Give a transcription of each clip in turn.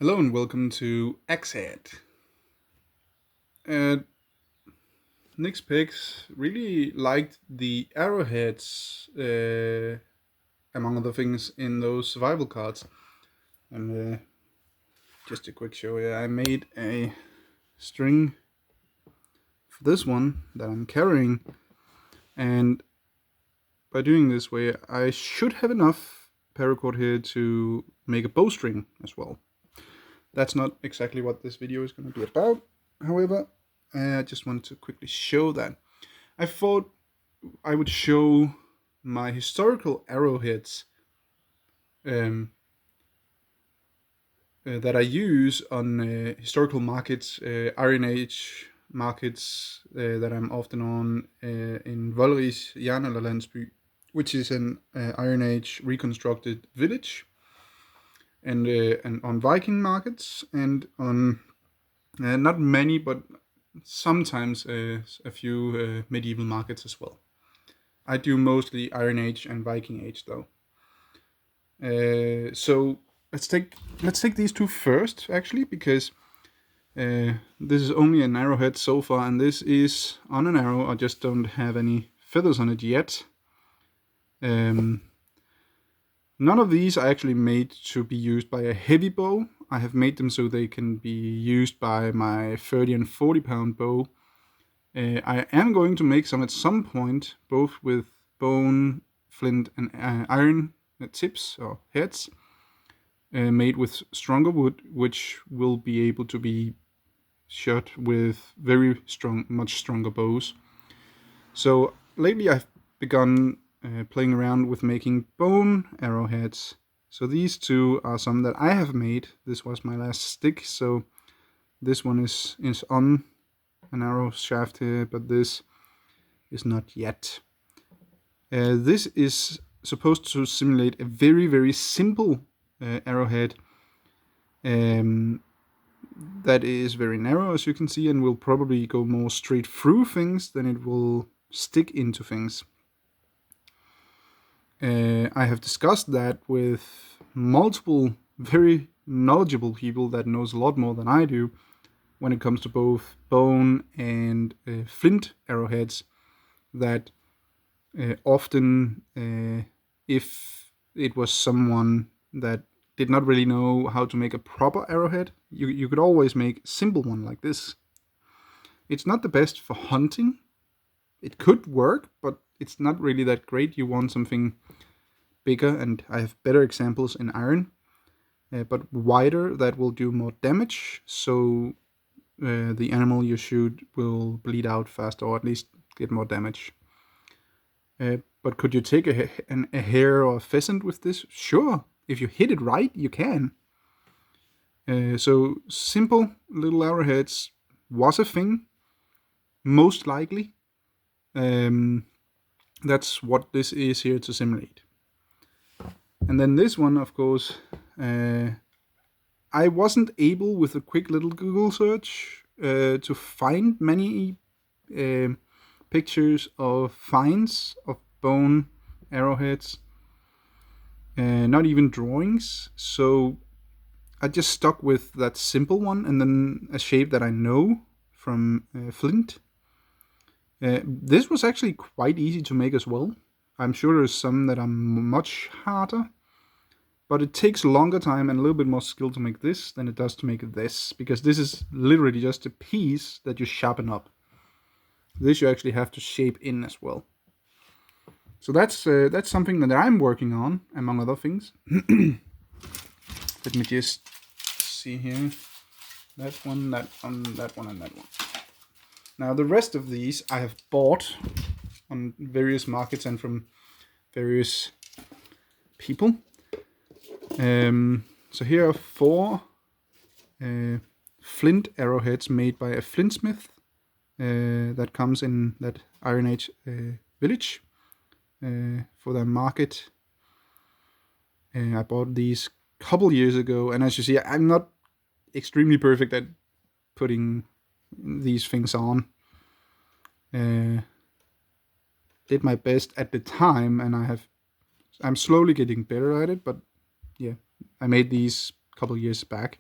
Hello and welcome to Xhead. Uh, Nick's Picks really liked the arrowheads, among other things, in those survival cards. And just a quick show here, I made a string for this one that I'm carrying. And by doing this way, I should have enough paracord here to make a bowstring as well. That's not exactly what this video is going to be about. However, I just wanted to quickly show that. I thought I would show my historical arrowheads um, that I use on historical markets, Iron Age markets that I'm often on in Volleris Jernalder Landsby, which is an Iron Age reconstructed village, and on Viking markets, and on not many, but sometimes a few medieval markets as well. I do mostly Iron Age and Viking Age though. So let's take these two first, actually, because this is only an arrowhead so far, and this is on an arrow. I just don't have any feathers on it yet. None of these are actually made to be used by a heavy bow. I have made them so they can be used by my 30 and 40 pound bow. I am going to make some at some point, both with bone, flint, and iron tips or heads, made with stronger wood, which will be able to be shot with very strong, much stronger bows. So lately I've begun playing around with making bone arrowheads. So these two are some that I have made. This was my last stick, so this one is on an arrow shaft here, but this is not yet. This is supposed to simulate a very, very simple arrowhead that is very narrow, as you can see, and will probably go more straight through things than it will stick into things. I have discussed that with multiple very knowledgeable people that knows a lot more than I do when it comes to both bone and flint arrowheads, that often if it was someone that did not really know how to make a proper arrowhead, you could always make a simple one like this. It's not the best for hunting. It could work, but it's not really that great. You want something bigger, and I have better examples in iron, but wider, that will do more damage, so the animal you shoot will bleed out faster, or at least get more damage. But could you take a hare or a pheasant with this? Sure, if you hit it right, you can. So simple little arrowheads was a thing, most likely. That's what this is here to simulate. And then this one, of course, I wasn't able, with a quick little Google search, to find many pictures of finds of bone arrowheads, not even drawings. So I just stuck with that simple one, and then a shape that I know from flint. This was actually quite easy to make as well. I'm sure there's some that are much harder, but it takes a longer time and a little bit more skill to make this than it does to make this, because this is literally just a piece that you sharpen up. This you actually have to shape in as well. So that's something that I'm working on, among other things. Let me just see here. That one, that one, that one, and that one. Now the rest of these I have bought on various markets and from various people. So here are 4 flint arrowheads made by a flintsmith that comes in that Iron Age village for their market. I bought these a couple years ago, and as you see, I'm not extremely perfect at putting these things on. Did my best at the time, and I'm slowly getting better at it, but yeah, I made these a couple years back.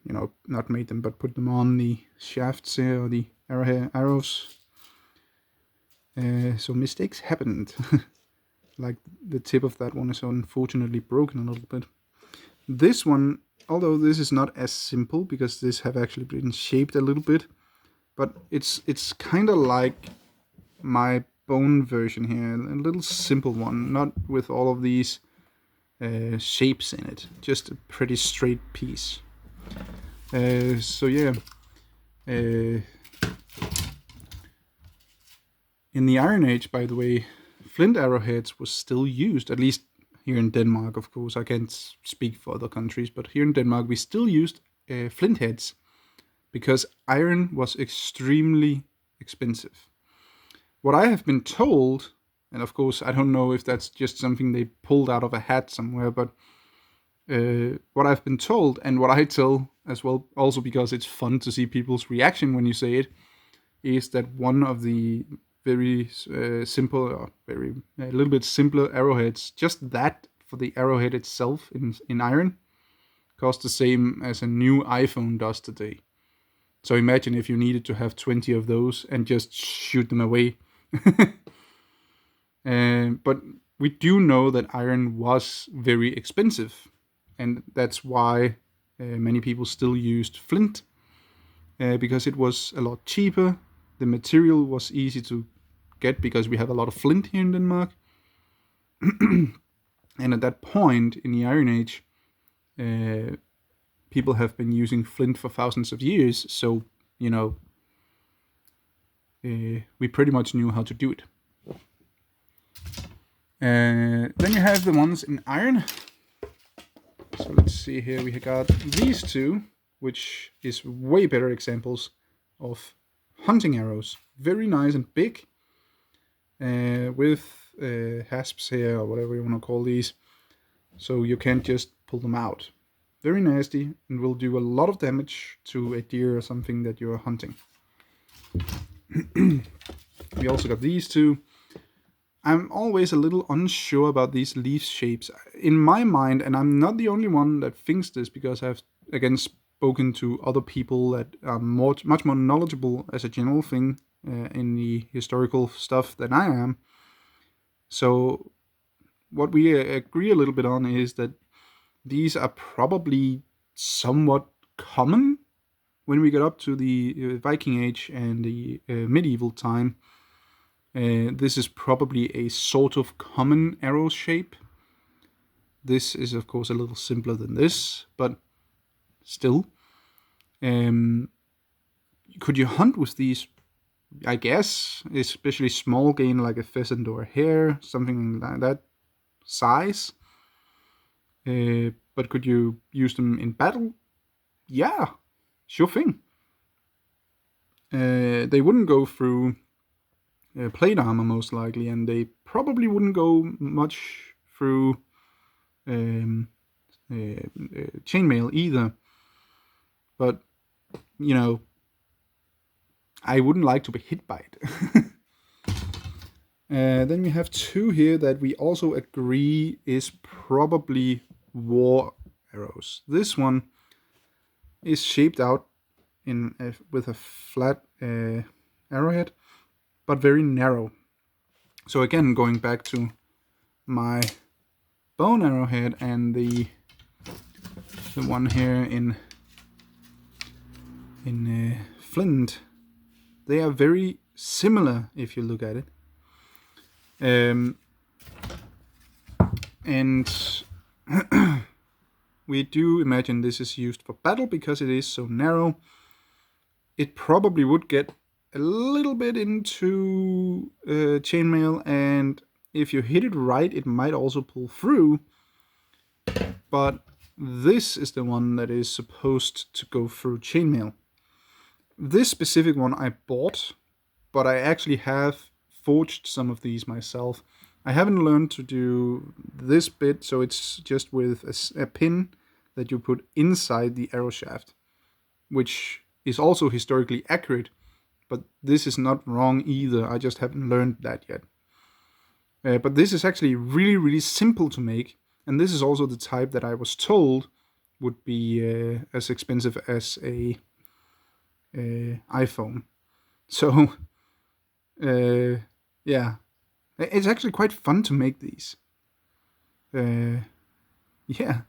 not made them, but put them on the shafts here, or the arrows. So mistakes happened. Like the tip of that one is unfortunately broken a little bit. This one, although this is not as simple because this have actually been shaped a little bit, but it's kind of like my bone version here, a little simple one, not with all of these shapes in it, just a pretty straight piece. So yeah, in the Iron Age, by the way, flint arrowheads was still used, at least here in Denmark, of course. I can't speak for other countries, but here in Denmark we still used flint heads because iron was extremely expensive. What I have been told, and of course I don't know if that's just something they pulled out of a hat somewhere, but what I've been told, and what I tell as well, also because it's fun to see people's reaction when you say it, is that one of the very simple, or a little bit simpler arrowheads, just that for the arrowhead itself in iron, cost the same as a new iPhone does today. So imagine if you needed to have 20 of those and just shoot them away. But we do know that iron was very expensive, and that's why many people still used flint, because it was a lot cheaper. The material was easy to get because we have a lot of flint here in Denmark. And at that point in the Iron Age, people have been using flint for thousands of years, so we pretty much knew how to do it. Then you have the ones in iron. So let's see here, we got these two, which is way better examples of hunting arrows. Very nice and big, with hasps here, or whatever you want to call these, so you can't just pull them out. Very nasty, and will do a lot of damage to a deer or something that you're hunting. We also got these two. I'm always a little unsure about these leaf shapes. In my mind, and I'm not the only one that thinks this, because I've again spoken to other people that are much more knowledgeable as a general thing in the historical stuff than I am. So what we agree a little bit on is that these are probably somewhat common when we get up to the Viking Age and the medieval time. This is probably a sort of common arrow shape. This is of course a little simpler than this, but still. Could you hunt with these? I guess, especially small game like a pheasant or a hare, something like that size. But could you use them in battle? Yeah, sure thing. They wouldn't go through plate armor most likely, and they probably wouldn't go much through chainmail either. But I wouldn't like to be hit by it. Then we have two here that we also agree is probably war arrows. This one is shaped out with a flat arrowhead, but very narrow. So again, going back to my bone arrowhead and the one here in flint, they are very similar if you look at it. And we do imagine this is used for battle because it is so narrow. It probably would get a little bit into chainmail, and if you hit it right, it might also pull through. But this is the one that is supposed to go through chainmail. This specific one I bought, but I actually have forged some of these myself. I haven't learned to do this bit, so it's just with a pin that you put inside the arrow shaft, which is also historically accurate, but this is not wrong either. I just haven't learned that yet. But this is actually really, really simple to make, and this is also the type that I was told would be as expensive as a iPhone. So yeah, it's actually quite fun to make these. Yeah,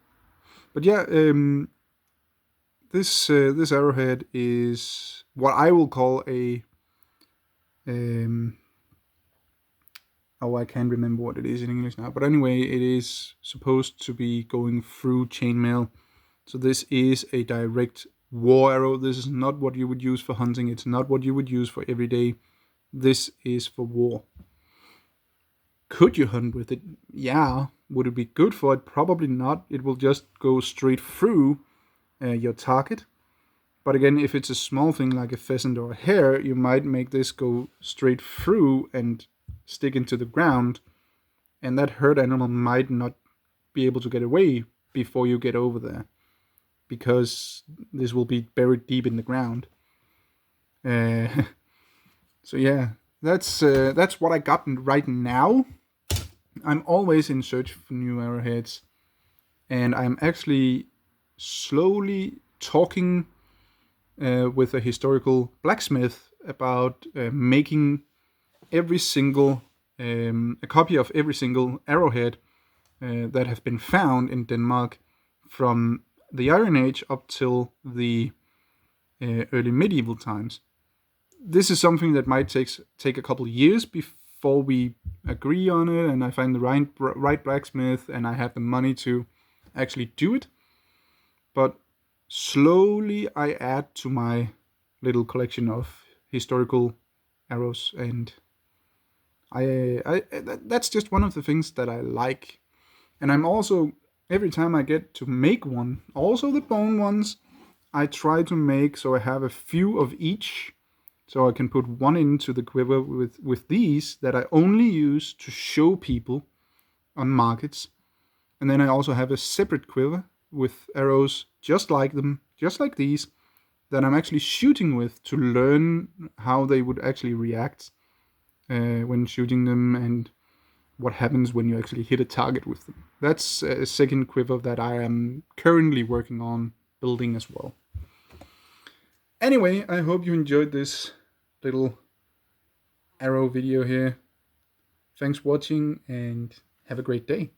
but yeah, this arrowhead is what I will call a um, oh, I can't remember what it is in English now. But anyway, it is supposed to be going through chainmail. So this is a direct war arrow. This is not what you would use for hunting. It's not what you would use for everyday. This is for war. Could you hunt with it? Yeah. Would it be good for it? Probably not. It will just go straight through your target. But again, if it's a small thing like a pheasant or a hare, you might make this go straight through and stick into the ground, and that hurt animal might not be able to get away before you get over there, because this will be buried deep in the ground. So yeah, that's what I got right now. I'm always in search for new arrowheads, and I'm actually slowly talking with a historical blacksmith about making every single a copy of every single arrowhead that have been found in Denmark from the Iron Age up till the early medieval times. This is something that might take a couple of years before we agree on it, and I find the right blacksmith, and I have the money to actually do it. But slowly I add to my little collection of historical arrows, and that's just one of the things that I like. And I'm also, every time I get to make one, also the bone ones, I try to make so I have a few of each, so I can put one into the quiver with these that I only use to show people on markets. And then I also have a separate quiver with arrows just like them, just like these, that I'm actually shooting with to learn how they would actually react when shooting them, and what happens when you actually hit a target with them. That's a second quiver that I am currently working on building as well. Anyway, I hope you enjoyed this little arrow video here. Thanks for watching, and have a great day.